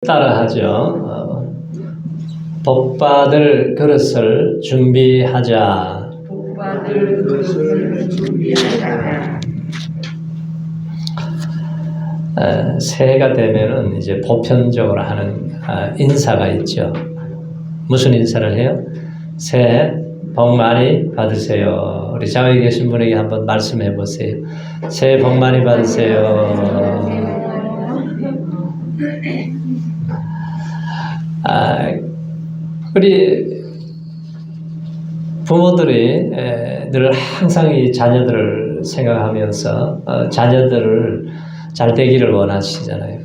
따라하죠. 복받을 그릇을 준비하자. 복받을 그릇을 준비하자. 새해가 되면은 이제 보편적으로 하는 인사가 있죠. 무슨 인사를 해요? 새해 복 많이 받으세요. 우리 자외에 계신 분에게 한번 말씀해 보세요. 새해 복 많이 받으세요. 우리 부모들이 늘 항상 이 자녀들을 생각하면서 자녀들을 잘 되기를 원하시잖아요.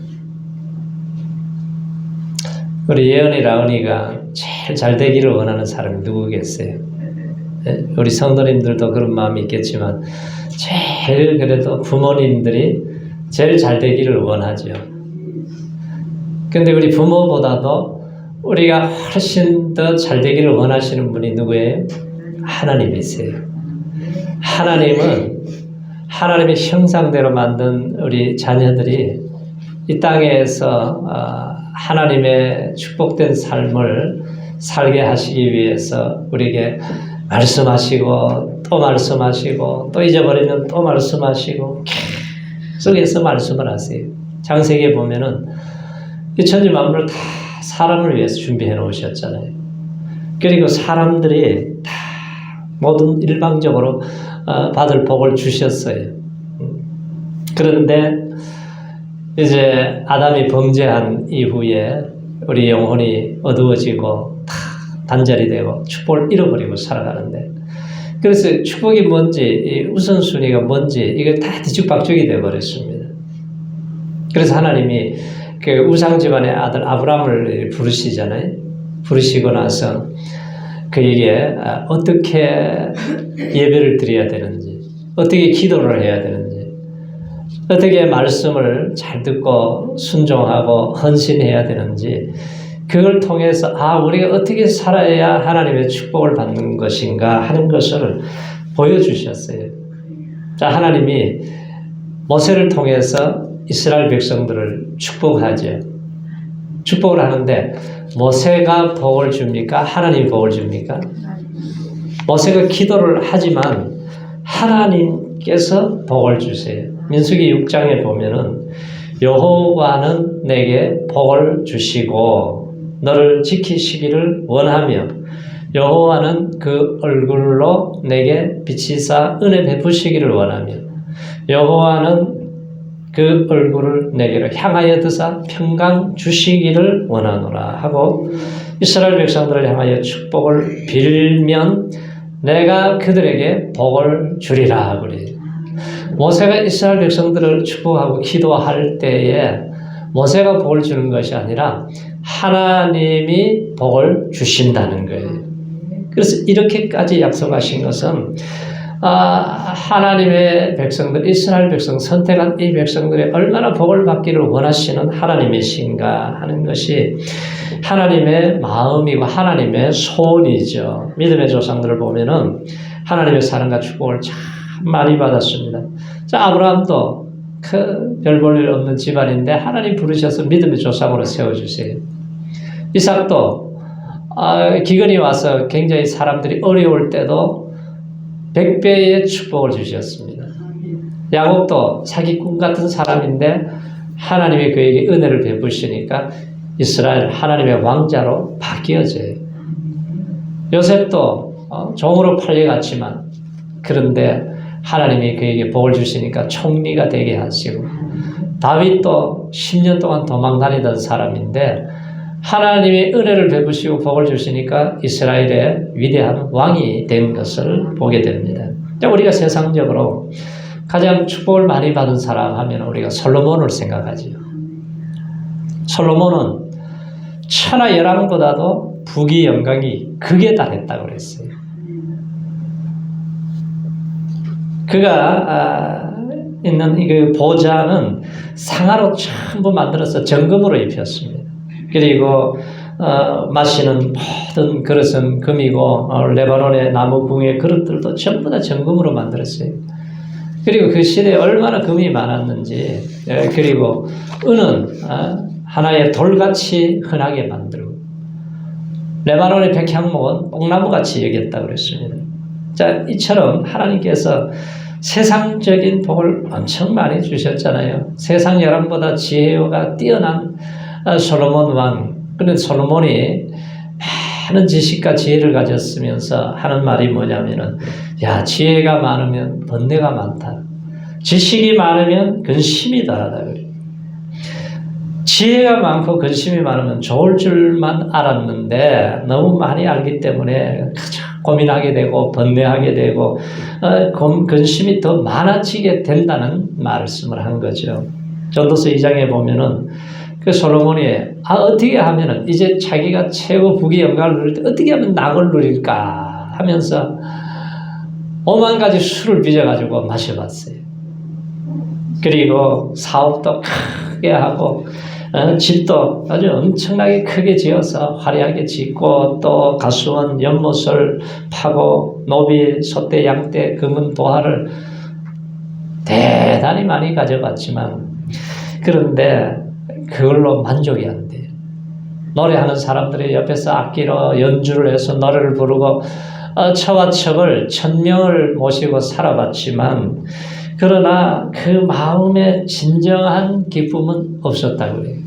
우리 예언이 라은이가 제일 잘 되기를 원하는 사람이 누구겠어요? 우리 성도님들도 그런 마음이 있겠지만 제일 그래도 부모님들이 제일 잘 되기를 원하죠. 근데 우리 부모보다도 우리가 훨씬 더 잘 되기를 원하시는 분이 누구예요? 하나님이세요. 하나님은 하나님의 형상대로 만든 우리 자녀들이 이 땅에서 하나님의 축복된 삶을 살게 하시기 위해서 우리에게 말씀하시고 또 말씀하시고 또 잊어버리면 또 말씀하시고 계속해서 말씀을 하세요. 창세기에 보면은 이 천지 만물을 다 사람을 위해서 준비해 놓으셨잖아요. 그리고 사람들이 다 모든 일방적으로 받을 복을 주셨어요. 그런데 이제 아담이 범죄한 이후에 우리 영혼이 어두워지고 다 단절이 되고 축복을 잃어버리고 살아가는데, 그래서 축복이 뭔지, 우선순위가 뭔지 이게 다 뒤죽박죽이 되어버렸습니다. 그래서 하나님이 그 우상 집안의 아들 아브라함을 부르시잖아요. 부르시고 나서 그에게 어떻게 예배를 드려야 되는지, 어떻게 기도를 해야 되는지, 어떻게 말씀을 잘 듣고 순종하고 헌신해야 되는지, 그걸 통해서 우리가 어떻게 살아야 하나님의 축복을 받는 것인가 하는 것을 보여주셨어요. 자, 하나님이 모세를 통해서 이스라엘 백성들을 축복하죠. 축복을 하는데 모세가 복을 줍니까? 하나님이 복을 줍니까? 모세가 기도를 하지만 하나님께서 복을 주세요. 민수기 6장에 보면은 여호와는 내게 복을 주시고 너를 지키시기를 원하며 여호와는 그 얼굴로 내게 비치사 은혜 베푸시기를 원하며 여호와는 그 얼굴을 내게로 향하여 드사 평강 주시기를 원하노라 하고 이스라엘 백성들을 향하여 축복을 빌면 내가 그들에게 복을 주리라 그래요. 모세가 이스라엘 백성들을 축복하고 기도할 때에 모세가 복을 주는 것이 아니라 하나님이 복을 주신다는 거예요. 그래서 이렇게까지 약속하신 것은 하나님의 백성들, 이스라엘 백성, 선택한 이 백성들이 얼마나 복을 받기를 원하시는 하나님이신가 하는 것이 하나님의 마음이고 하나님의 소원이죠. 믿음의 조상들을 보면은 하나님의 사랑과 축복을 참 많이 받았습니다. 자, 아브라함도 별 볼 일 없는 집안인데 하나님 부르셔서 믿음의 조상으로 세워주세요. 이삭도 기근이 와서 굉장히 사람들이 어려울 때도 100배의 축복을 주셨습니다. 야곱도 사기꾼 같은 사람인데 하나님이 그에게 은혜를 베푸시니까 이스라엘 하나님의 왕자로 바뀌어져요. 요셉도 종으로 팔려갔지만 그런데 하나님이 그에게 복을 주시니까 총리가 되게 하시고, 다윗도 10년 동안 도망 다니던 사람인데 하나님이 은혜를 베푸시고 복을 주시니까 이스라엘의 위대한 왕이 된 것을 보게 됩니다. 우리가 세상적으로 가장 축복을 많이 받은 사람 하면 우리가 솔로몬을 생각하죠. 솔로몬은 천하 열왕보다도 부귀 영광이 극에 달했다고 그랬어요. 그가 있는 이 보좌는 상아로 전부 만들어서 정금으로 입혔습니다. 그리고 마시는 모든 그릇은 금이고 레바논의 나무 궁의 그릇들도 전부 다 정금으로 만들었어요. 그리고 그 시대에 얼마나 금이 많았는지, 그리고 은은 하나의 돌같이 흔하게 만들고 레바논의 백향목은 뽕나무같이 여겼다고 그랬습니다. 자, 이처럼 하나님께서 세상적인 복을 엄청 많이 주셨잖아요. 세상 여람보다 지혜가 뛰어난 솔로몬 왕. 그런데 솔로몬이 많은 지식과 지혜를 가졌으면서 하는 말이 뭐냐면은, 야, 지혜가 많으면 번뇌가 많다. 지식이 많으면 근심이 더하다. 지혜가 많고 근심이 많으면 좋을 줄만 알았는데 너무 많이 알기 때문에 고민하게 되고 번뇌하게 되고 근심이 더 많아지게 된다는 말씀을 한 거죠. 전도서 2장에 보면은 그 솔로몬이 어떻게 하면은 이제 자기가 최고 부귀 영광을 누릴 때 어떻게 하면 낙을 누릴까 하면서 5만 가지 술을 빚어가지고 마셔봤어요. 그리고 사업도 크게 하고 집도 아주 엄청나게 크게 지어서 화려하게 짓고 또 가수원 연못을 파고 노비, 소떼, 양떼, 금은, 도화를 대단히 많이 가져갔지만 그런데 그걸로 만족이 안 돼요. 노래하는 사람들이 옆에서 악기로 연주를 해서 노래를 부르고 처와 척을 1000명을 모시고 살아봤지만 그러나 그 마음의 진정한 기쁨은 없었다고 해요.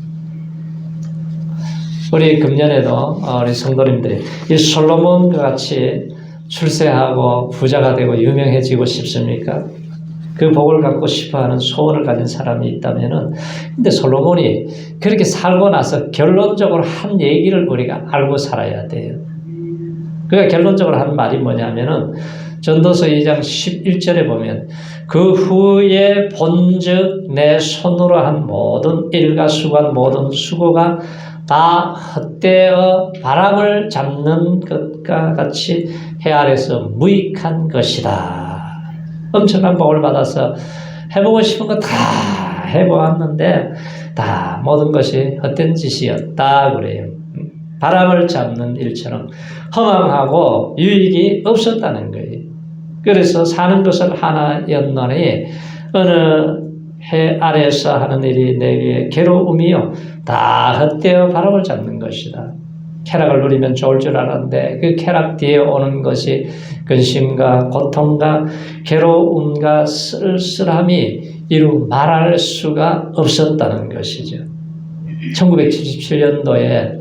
우리 금년에도 우리 성도님들이 이 솔로몬과 같이 출세하고 부자가 되고 유명해지고 싶습니까? 그 복을 갖고 싶어하는 소원을 가진 사람이 있다면은, 근데 솔로몬이 그렇게 살고 나서 결론적으로 한 얘기를 우리가 알고 살아야 돼요. 그가 결론적으로 한 말이 뭐냐면은 전도서 2장 11절에 보면 그 후에 본즉 내 손으로 한 모든 일과 수고한 모든 수고가 다 헛되어 바람을 잡는 것과 같이 해 아래서 무익한 것이다. 엄청난 복을 받아서 해보고 싶은 거 다 해보았는데 다 모든 것이 헛된 짓이었다 그래요. 바람을 잡는 일처럼 허망하고 유익이 없었다는 거예요. 그래서 사는 것을 하나였노니 어느 해 아래에서 하는 일이 내게 괴로움이요 다 헛되어 바람을 잡는 것이다. 쾌락을 누리면 좋을 줄 알았는데 그 쾌락 뒤에 오는 것이 근심과 고통과 괴로움과 쓸쓸함이 이루 말할 수가 없었다는 것이죠. 1977년도에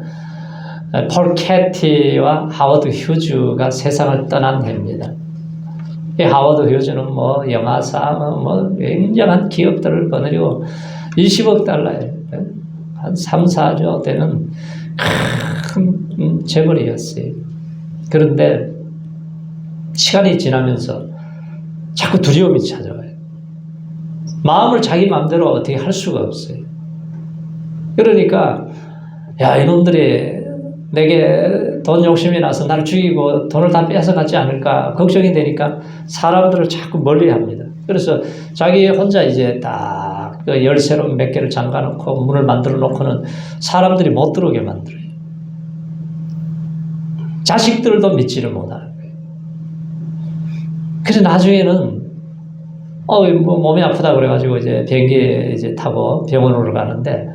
폴 캐티와 하워드 휴즈가 세상을 떠난 해입니다. 이 하워드 휴즈는 영화사 굉장한 기업들을 거느리고 20억 달러에 한 3, 4조 되는 큰 재벌이었어요. 그런데 시간이 지나면서 자꾸 두려움이 찾아와요. 마음을 자기 마음대로 어떻게 할 수가 없어요. 그러니까 야, 이놈들이 내게 돈 욕심이 나서 나를 죽이고 돈을 다 뺏어가지 않을까 걱정이 되니까 사람들을 자꾸 멀리합니다. 그래서 자기 혼자 이제 딱 그 열쇠로 몇 개를 잠가놓고 문을 만들어 놓고는 사람들이 못 들어오게 만들어요. 자식들도 믿지를 못하는 거예요. 그래서 나중에는 몸이 아프다 그래가지고 이제 비행기에 이제 타고 병원으로 가는데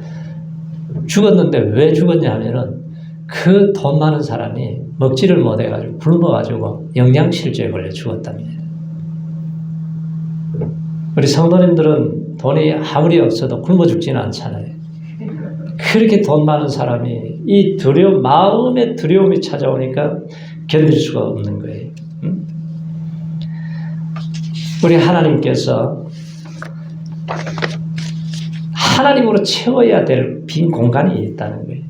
죽었는데 왜 죽었냐 하면은 그 돈 많은 사람이 먹지를 못해가지고 굶어가지고 영양실조에 걸려 죽었답니다. 우리 성도님들은 돈이 아무리 없어도 굶어 죽지는 않잖아요. 그렇게 돈 많은 사람이 이 마음의 두려움이 찾아오니까 견딜 수가 없는 거예요. 우리 하나님께서 하나님으로 채워야 될 빈 공간이 있다는 거예요.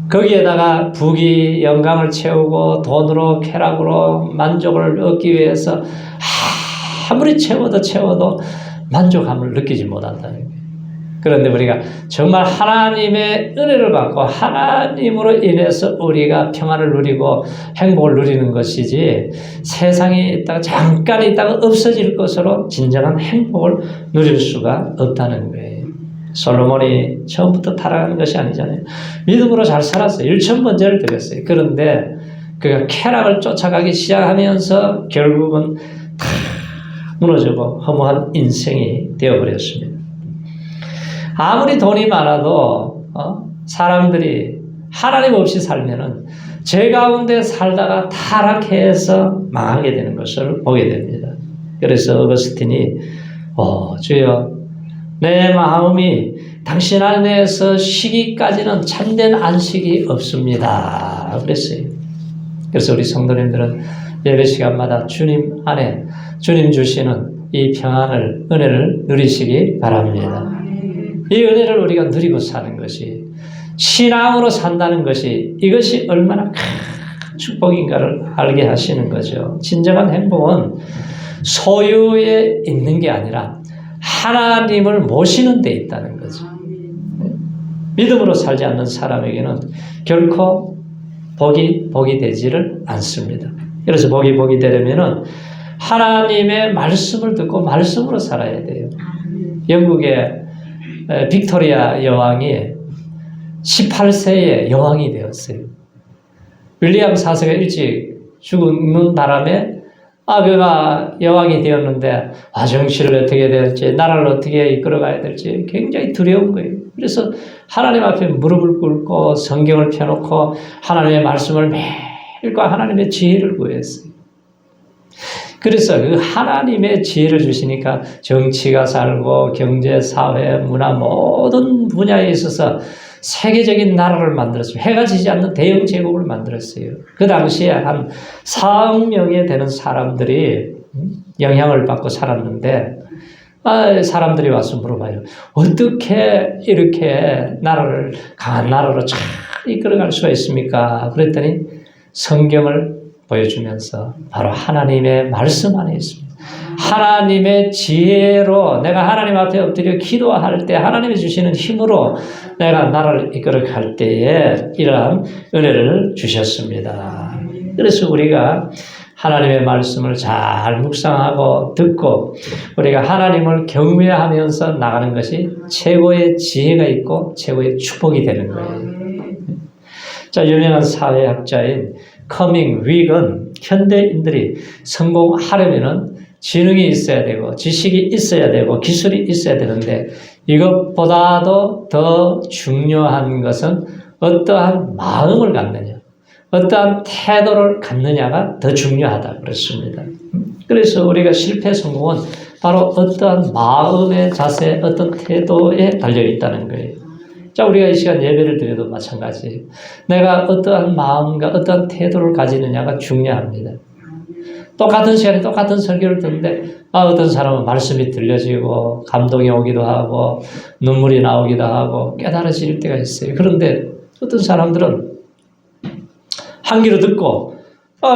거기에다가 부귀, 영광을 채우고 돈으로, 쾌락으로 만족을 얻기 위해서 아무리 채워도 만족함을 느끼지 못한다는 거예요. 그런데 우리가 정말 하나님의 은혜를 받고 하나님으로 인해서 우리가 평안을 누리고 행복을 누리는 것이지 세상에 있다가 잠깐 있다가 없어질 것으로 진정한 행복을 누릴 수가 없다는 거예요. 솔로몬이 처음부터 타락한 것이 아니잖아요. 믿음으로 잘 살았어요. 1000번제를 드렸어요. 그런데 그가 쾌락을 쫓아가기 시작하면서 결국은 다 무너지고 허무한 인생이 되어버렸습니다. 아무리 돈이 많아도 사람들이 하나님 없이 살면은 죄 가운데 살다가 타락해서 망하게 되는 것을 보게 됩니다. 그래서 어거스틴이 주여 내 마음이 당신 안에서 쉬기까지는 참된 안식이 없습니다. 그랬어요. 그래서 우리 성도님들은 예배 시간마다 주님 안에 주님 주시는 이 평안을 은혜를 누리시기 바랍니다. 이 은혜를 우리가 누리고 사는 것이 신앙으로 산다는 것이 이것이 얼마나 큰 축복인가를 알게 하시는 거죠. 진정한 행복은 소유에 있는 게 아니라 하나님을 모시는 데 있다는 거죠. 믿음으로 살지 않는 사람에게는 결코 복이 되지를 않습니다. 그래서 복이 되려면은 하나님의 말씀을 듣고 말씀으로 살아야 돼요. 영국의 빅토리아 여왕이 18세에 여왕이 되었어요. 윌리엄 4세가 일찍 죽는 바람에 그가 여왕이 되었는데 정치를 어떻게 될지 나라를 어떻게 이끌어가야 될지 굉장히 두려운 거예요. 그래서 하나님 앞에 무릎을 꿇고 성경을 펴놓고 하나님의 말씀을 매일 읽고 하나님의 지혜를 구했어요. 그래서 그 하나님의 지혜를 주시니까 정치가 살고 경제, 사회, 문화 모든 분야에 있어서 세계적인 나라를 만들었어요. 해가 지지 않는 대영 제국을 만들었어요. 그 당시에 한 4억 명에 되는 사람들이 영향을 받고 살았는데 사람들이 와서 물어봐요. 어떻게 이렇게 나라를 강한 나라로 잘 이끌어갈 수가 있습니까? 그랬더니 성경을 보여주면서 바로 하나님의 말씀 안에 있습니다. 하나님의 지혜로 내가 하나님 앞에 엎드려 기도할 때 하나님이 주시는 힘으로 내가 나라를 이끌어갈 때에 이러한 은혜를 주셨습니다. 그래서 우리가 하나님의 말씀을 잘 묵상하고 듣고 우리가 하나님을 경외하면서 나가는 것이 최고의 지혜가 있고 최고의 축복이 되는 거예요. 자, 유명한 사회학자인 커밍 윅은 현대인들이 성공하려면은 지능이 있어야 되고 지식이 있어야 되고 기술이 있어야 되는데 이것보다도 더 중요한 것은 어떠한 마음을 갖느냐, 어떠한 태도를 갖느냐가 더 중요하다 그랬습니다. 그래서 우리가 실패 성공은 바로 어떠한 마음의 자세, 어떤 태도에 달려 있다는 거예요. 자, 우리가 이 시간 예배를 드려도 마찬가지예요. 내가 어떠한 마음과 어떠한 태도를 가지느냐가 중요합니다. 똑같은 시간에 똑같은 설교를 듣는데 어떤 사람은 말씀이 들려지고 감동이 오기도 하고 눈물이 나오기도 하고 깨달아질 때가 있어요. 그런데 어떤 사람들은 한 귀로 듣고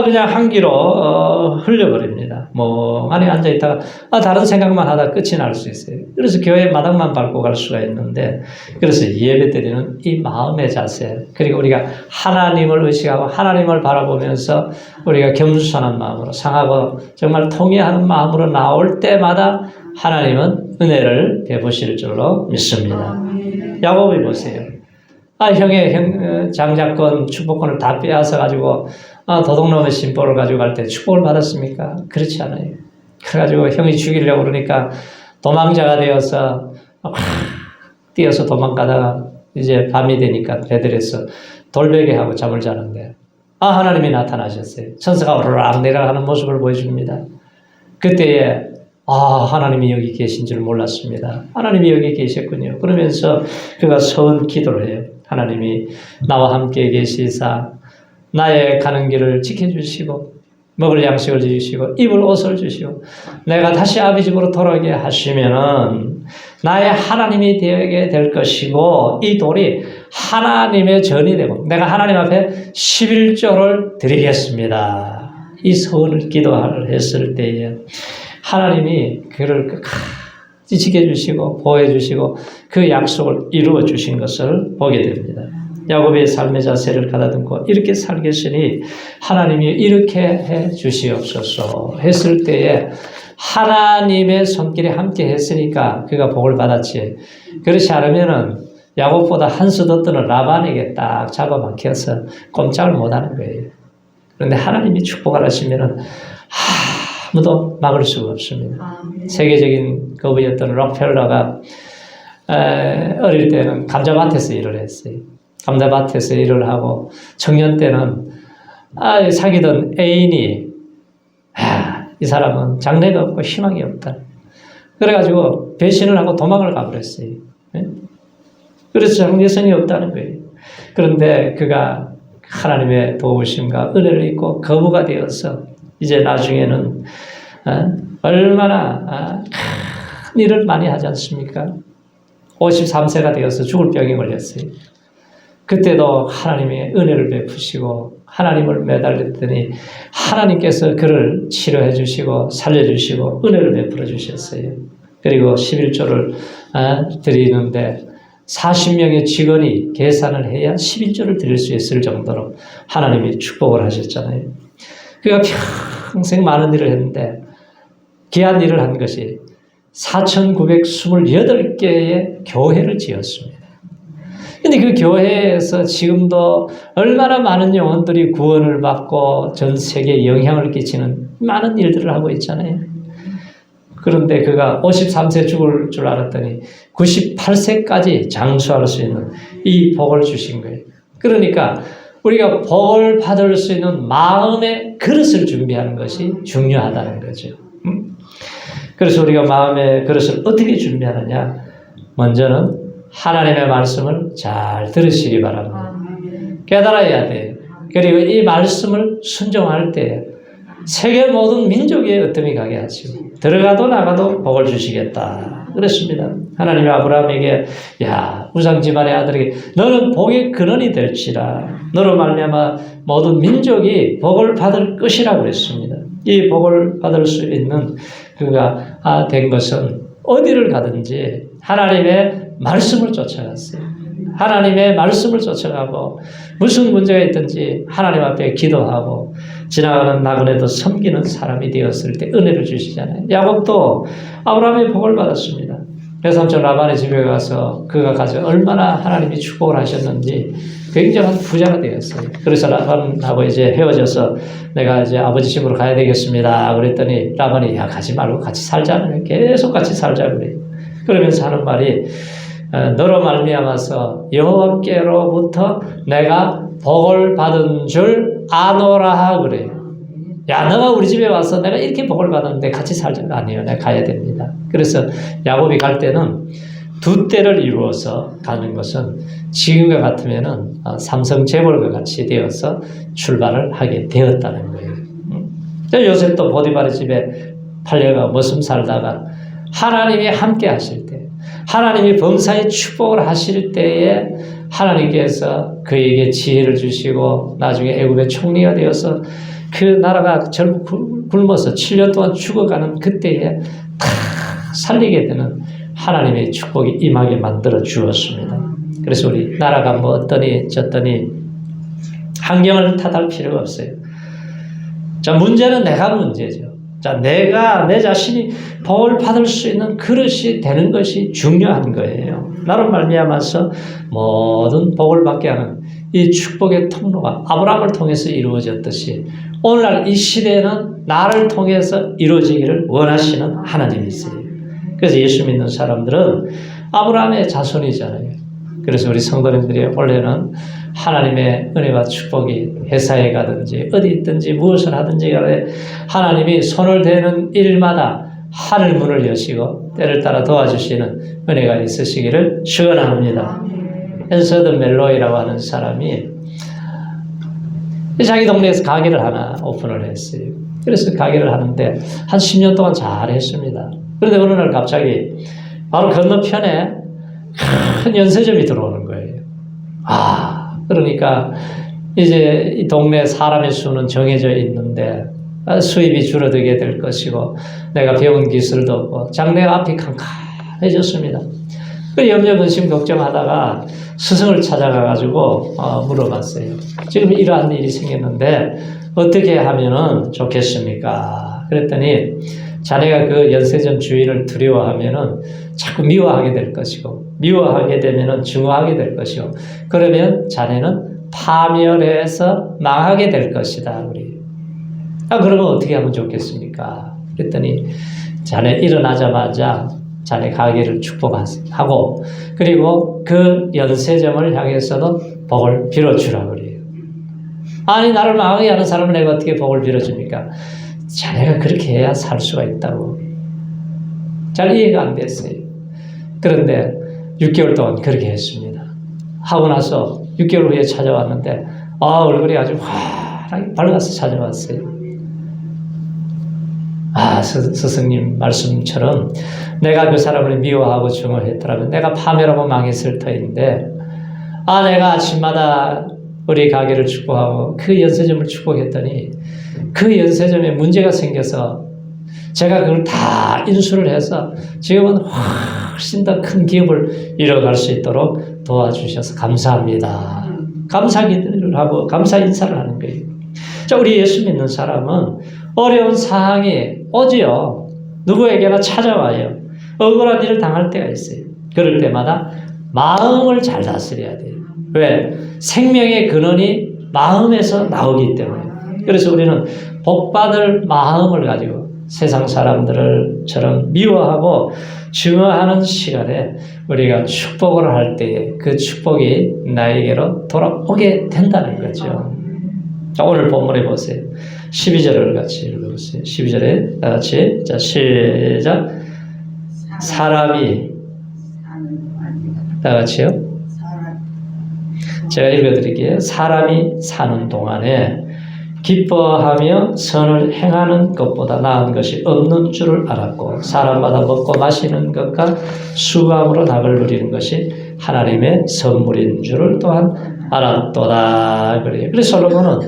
그냥 한 귀로 흘려버립니다. 멍하니 앉아있다가 다른 생각만 하다 끝이 날 수 있어요. 그래서 교회 마당만 밟고 갈 수가 있는데 그래서 예배 드리는 이 마음의 자세 그리고 우리가 하나님을 의식하고 하나님을 바라보면서 우리가 겸손한 마음으로 상하고 정말 통회하는 마음으로 나올 때마다 하나님은 은혜를 베푸실 줄로 믿습니다. 야곱이 보세요. 형의 장자권 축복권을 다 빼앗아 가지고 도둑놈의 심보를 가지고 갈 때 축복을 받았습니까? 그렇지 않아요. 그래가지고 형이 죽이려고 그러니까 도망자가 되어서 뛰어서 도망가다가 이제 밤이 되니까 배들에서 돌베개하고 잠을 자는데 하나님이 나타나셨어요. 천사가 오르락 내려가는 모습을 보여줍니다. 그때에 하나님이 여기 계신 줄 몰랐습니다. 하나님이 여기 계셨군요. 그러면서 그가 선 기도를 해요. 하나님이 나와 함께 계시사 나의 가는 길을 지켜주시고 먹을 양식을 주시고 입을 옷을 주시고 내가 다시 아버지 집으로 돌아오게 하시면은 나의 하나님이 되게 될 것이고 이 돌이 하나님의 전이 되고 내가 하나님 앞에 11조를 드리겠습니다. 이 서원을 기도를 했을 때에 하나님이 그를 끝까지 지켜주시고 보호해주시고 그 약속을 이루어 주신 것을 보게 됩니다. 야곱의 삶의 자세를 가다듬고 이렇게 살겠으니 하나님이 이렇게 해 주시옵소서 했을 때에 하나님의 손길이 함께 했으니까 그가 복을 받았지. 그렇지 않으면은 야곱보다 한 수 더 뜨는 라반에게 딱 잡아막혀서 꼼짝을 못하는 거예요. 그런데 하나님이 축복을 하시면은 아무도 막을 수가 없습니다. 세계적인 거부였던 록펠러가 어릴 때는 감자밭에서 일을 했어요. 감자밭에서 일을 하고 청년 때는 사귀던 애인이 이 사람은 장래가 없고 희망이 없다. 그래가지고 배신을 하고 도망을 가버렸어요. 그래서 장래성이 없다는 거예요. 그런데 그가 하나님의 도우심과 은혜를 입고 거부가 되어서 이제 나중에는 얼마나 큰 일을 많이 하지 않습니까? 53세가 되어서 죽을 병에 걸렸어요. 그때도 하나님의 은혜를 베푸시고 하나님을 매달렸더니 하나님께서 그를 치료해 주시고 살려주시고 은혜를 베풀어 주셨어요. 그리고 11조를 드리는데 40명의 직원이 계산을 해야 11조를 드릴 수 있을 정도로 하나님이 축복을 하셨잖아요. 그가 평생 많은 일을 했는데 귀한 일을 한 것이 4,928개의 교회를 지었습니다. 근데 그 교회에서 지금도 얼마나 많은 영혼들이 구원을 받고 전 세계에 영향을 끼치는 많은 일들을 하고 있잖아요. 그런데 그가 53세 죽을 줄 알았더니 98세까지 장수할 수 있는 이 복을 주신 거예요. 그러니까 우리가 복을 받을 수 있는 마음의 그릇을 준비하는 것이 중요하다는 거죠. 그래서 우리가 마음의 그릇을 어떻게 준비하느냐? 먼저는 하나님의 말씀을 잘 들으시기 바랍니다. 깨달아야 돼요. 그리고 이 말씀을 순종할 때 세계 모든 민족에 으뜸이 가게 하시고 들어가도 나가도 복을 주시겠다 그랬습니다. 하나님이 아브라함에게 우상 집안의 아들에게 너는 복의 근원이 될지라 너로 말미암아 모든 민족이 복을 받을 것이라고 그랬습니다. 이 복을 받을 수 있는 그가 된 것은 어디를 가든지 하나님의 말씀을 쫓아갔어요. 하나님의 말씀을 쫓아가고 무슨 문제가 있든지 하나님 앞에 기도하고 지나가는 나그네도 섬기는 사람이 되었을 때 은혜를 주시잖아요. 야곱도 아브라함의 복을 받았습니다. 외삼촌 라반의 집에 가서 그가 가서 얼마나 하나님이 축복을 하셨는지 굉장한 부자가 되었어요. 그래서 라반하고 이제 헤어져서 내가 이제 아버지 집으로 가야 되겠습니다. 그랬더니 라반이 가지 말고 같이 살자는 계속 같이 살자 그래요. 그러면서 하는 말이 너로 말미암아서 여호와께로부터 내가 복을 받은 줄 아노라 그래요. 너가 우리 집에 와서 내가 이렇게 복을 받았는데 같이 살자. 아니요, 내가 가야 됩니다. 그래서 야곱이 갈 때는 두 때를 이루어서 가는 것은 지금과 같으면은 삼성 재벌과 같이 되어서 출발을 하게 되었다는 거예요. 요셉도 보디발의 집에 팔려가 머슴 살다가 하나님이 함께 하실 때 하나님이 범사에 축복을 하실 때에 하나님께서 그에게 지혜를 주시고 나중에 애굽의 총리가 되어서 그 나라가 결국 굶어서 7년 동안 죽어가는 그때에 다 살리게 되는 하나님의 축복이 임하게 만들어 주었습니다. 그래서 우리 나라가 뭐 어떠니 저떠니 환경을 탓할 필요가 없어요. 자, 문제는 내가 문제죠. 자, 내가 내 자신이 복을 받을 수 있는 그릇이 되는 것이 중요한 거예요. 나로 말미암아서 모든 복을 받게 하는 이 축복의 통로가 아브라함을 통해서 이루어졌듯이 오늘날 이 시대에는 나를 통해서 이루어지기를 원하시는 하나님이세요. 그래서 예수 믿는 사람들은 아브라함의 자손이잖아요. 그래서 우리 성도님들이 원래는 하나님의 은혜와 축복이 회사에 가든지 어디 있든지 무엇을 하든지 간에 하나님이 손을 대는 일마다 하늘 문을 여시고 때를 따라 도와주시는 은혜가 있으시기를 축원합니다. 헨서드 멜로이라고 하는 사람이 자기 동네에서 가게를 하나 오픈을 했어요. 그래서 가게를 하는데 한 10년 동안 잘 했습니다. 그런데 어느 날 갑자기 바로 건너편에 큰 연세점이 들어오는 거예요. 그러니까 이제 이 동네 사람의 수는 정해져 있는데 수입이 줄어들게 될 것이고 내가 배운 기술도 없고 장래가 앞이 캄캄해졌습니다. 그 염려 근심 걱정하다가 스승을 찾아가가지고 물어봤어요. 지금 이러한 일이 생겼는데 어떻게 하면은 좋겠습니까? 그랬더니 자네가 그 연세점 주인을 두려워하면은 자꾸 미워하게 될 것이고 미워하게 되면은 증오하게 될 것이고 그러면 자네는 파멸해서 망하게 될 것이다. 우리. 그러면 어떻게 하면 좋겠습니까? 그랬더니 자네 일어나자마자 자네 가게를 축복하고 그리고 그 연세점을 향해서도 복을 빌어주라 그래요. 아니 나를 망하게 하는 사람은 내가 어떻게 복을 빌어줍니까? 자네가 그렇게 해야 살 수가 있다고. 잘 이해가 안 됐어요. 그런데 6개월 동안 그렇게 했습니다. 하고 나서 6개월 후에 찾아왔는데 얼굴이 아주 환하게 밝아서 찾아왔어요. 스승님 말씀처럼 내가 그 사람을 미워하고 증오했더라면 내가 파멸하고 망했을 터인데 내가 아침마다 우리 가게를 축복하고 그 연세점을 축복했더니 그 연세점에 문제가 생겨서 제가 그걸 다 인수를 해서 지금은 훨씬 더 큰 기업을 이뤄갈 수 있도록 도와주셔서 감사합니다. 감사 기도를 하고 감사 인사를 하는 거예요. 자, 우리 예수 믿는 사람은 어려운 상황이 오지요. 누구에게나 찾아와요. 억울한 일을 당할 때가 있어요. 그럴 때마다 마음을 잘 다스려야 돼요. 왜? 생명의 근원이 마음에서 나오기 때문에. 그래서 우리는 복받을 마음을 가지고 세상 사람들처럼 미워하고 증오하는 시간에 우리가 축복을 할 때에 그 축복이 나에게로 돌아오게 된다는 거죠. 자, 오늘 본문에 보세요. 12절을 같이 읽어보세요. 12절에 같이 자 시작. 사람이 다 같이요. 제가 읽어드릴게요. 사람이 사는 동안에 기뻐하며 선을 행하는 것보다 나은 것이 없는 줄을 알았고 사람마다 먹고 마시는 것과 수감으로 닭을 부리는 것이 하나님의 선물인 줄을 또한 알았도다. 그래서 솔로몬은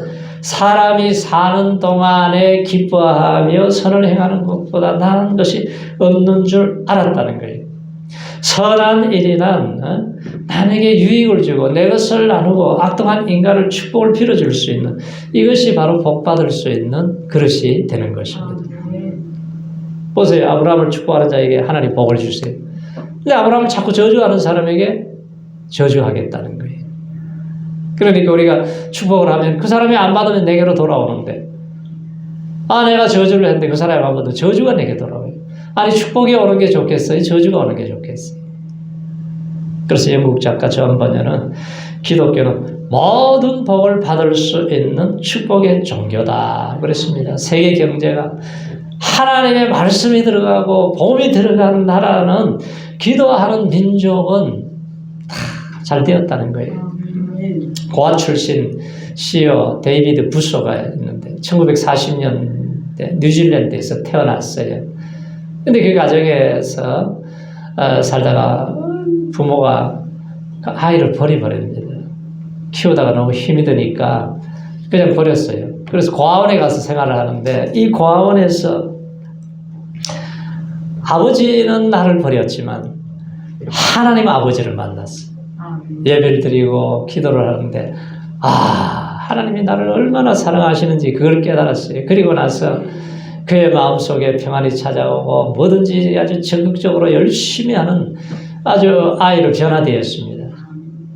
사람이 사는 동안에 기뻐하며 선을 행하는 것보다 나은 것이 없는 줄 알았다는 거예요. 선한 일이란 남에게 유익을 주고 내 것을 나누고 악동한 인간을 축복을 빌어줄 수 있는 이것이 바로 복받을 수 있는 그릇이 되는 것입니다. 보세요. 아브라함을 축복하는 자에게 하나님 복을 주세요. 근데 아브라함을 자꾸 저주하는 사람에게 저주하겠다는 거예요. 그러니까 우리가 축복을 하면 그 사람이 안 받으면 내게로 돌아오는데 내가 저주를 했는데 그 사람이 안 받으면 저주가 내게 돌아와요. 아니 축복이 오는 게 좋겠어요? 저주가 오는 게 좋겠어요? 그래서 영국 작가 존 버녀는 기독교는 모든 복을 받을 수 있는 축복의 종교다 그랬습니다. 세계 경제가 하나님의 말씀이 들어가고 복음이 들어간 나라는 기도하는 민족은 다 잘 되었다는 거예요. 고아 출신 CEO 데이비드 부소가 있는데 1940년대 뉴질랜드에서 태어났어요. 근데 그 가정에서 살다가 부모가 아이를 버려버립니다. 키우다가 너무 힘이 드니까 그냥 버렸어요. 그래서 고아원에 가서 생활을 하는데 이 고아원에서 아버지는 나를 버렸지만 하나님 아버지를 만났어요. 예배를 드리고 기도를 하는데 하나님이 나를 얼마나 사랑하시는지 그걸 깨달았어요. 그리고 나서 그의 마음속에 평안이 찾아오고 뭐든지 아주 적극적으로 열심히 하는 아주 아이로 변화되었습니다.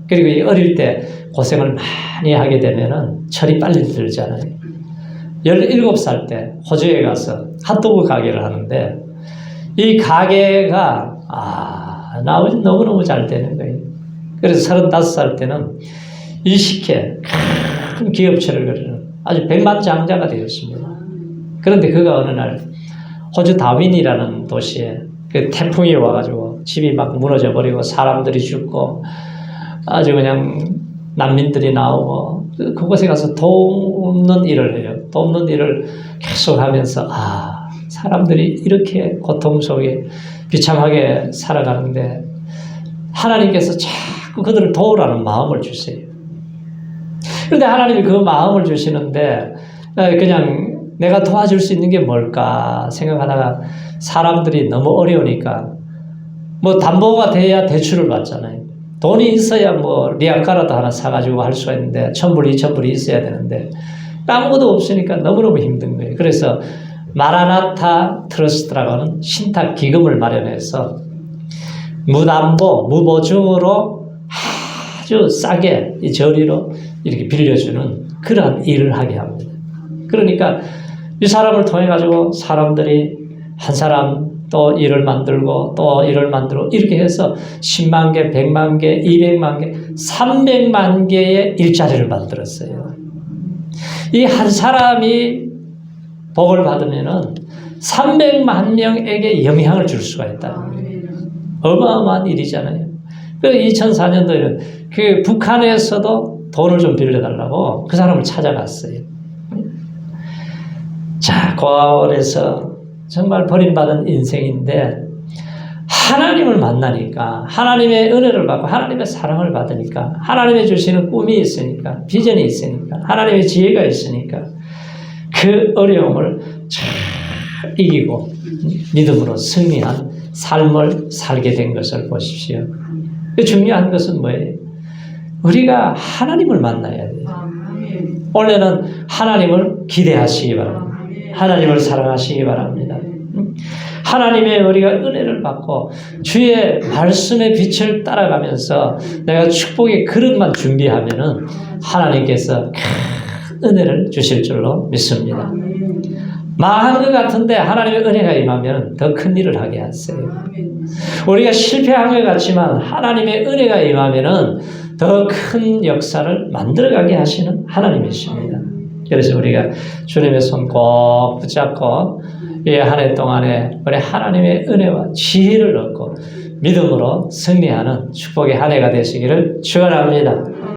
그리고 이 어릴 때 고생을 많이 하게 되면은 철이 빨리 들잖아요. 17살 때 호주에 가서 핫도그 가게를 하는데 이 가게가 너무너무 잘 되는 거예요. 그래서 35살 때는 20회 큰 기업체를 거르는 아주 백만장자가 되었습니다. 그런데 그가 어느 날 호주 다윈이라는 도시에 그 태풍이 와가지고 집이 막 무너져 버리고 사람들이 죽고 아주 그냥 난민들이 나오고 그곳에 가서 돕는 일을 해요. 돕는 일을 계속 하면서 사람들이 이렇게 고통 속에 비참하게 살아가는데 하나님께서 자꾸 그들을 도우라는 마음을 주세요. 그런데 하나님이 그 마음을 주시는데 그냥 내가 도와줄 수 있는 게 뭘까 생각하다가 사람들이 너무 어려우니까 뭐 담보가 돼야 대출을 받잖아요. 돈이 있어야 뭐 리아카라도 하나 사가지고 할 수가 있는데 1,000불, 2,000불이 있어야 되는데 아무것도 없으니까 너무너무 힘든 거예요. 그래서 마라나타 트러스트라고 하는 신탁 기금을 마련해서 무담보, 무보증으로 아주 싸게 이 저리로 이렇게 빌려주는 그러한 일을 하게 합니다. 그러니까 이 사람을 통해 가지고 사람들이 한 사람 또 일을 만들고 또 일을 만들고 이렇게 해서 10만 개, 100만 개, 200만 개, 300만 개의 일자리를 만들었어요. 이 한 사람이 복을 받으면은 300만 명에게 영향을 줄 수가 있다는 거예요. 어마어마한 일이잖아요. 그 2004년도에는 그 북한에서도 돈을 좀 빌려달라고 그 사람을 찾아갔어요. 자, 고아원에서 정말 버림받은 인생인데 하나님을 만나니까 하나님의 은혜를 받고 하나님의 사랑을 받으니까 하나님의 주시는 꿈이 있으니까 비전이 있으니까 하나님의 지혜가 있으니까 그 어려움을 잘 이기고 믿음으로 승리한 삶을 살게 된 것을 보십시오. 그 중요한 것은 뭐예요? 우리가 하나님을 만나야 돼요. 원래는 하나님을 기대하시기 바랍니다. 하나님을 사랑하시기 바랍니다. 하나님의 우리가 은혜를 받고 주의 말씀의 빛을 따라가면서 내가 축복의 그릇만 준비하면은 하나님께서 큰 은혜를 주실 줄로 믿습니다. 망한 것 같은데 하나님의 은혜가 임하면 더 큰 일을 하게 하세요. 우리가 실패한 것 같지만 하나님의 은혜가 임하면은 더 큰 역사를 만들어가게 하시는 하나님이십니다. 그래서 우리가 주님의 손 꼭 붙잡고 이 한 해 동안에 우리 하나님의 은혜와 지혜를 얻고 믿음으로 승리하는 축복의 한 해가 되시기를 축원합니다.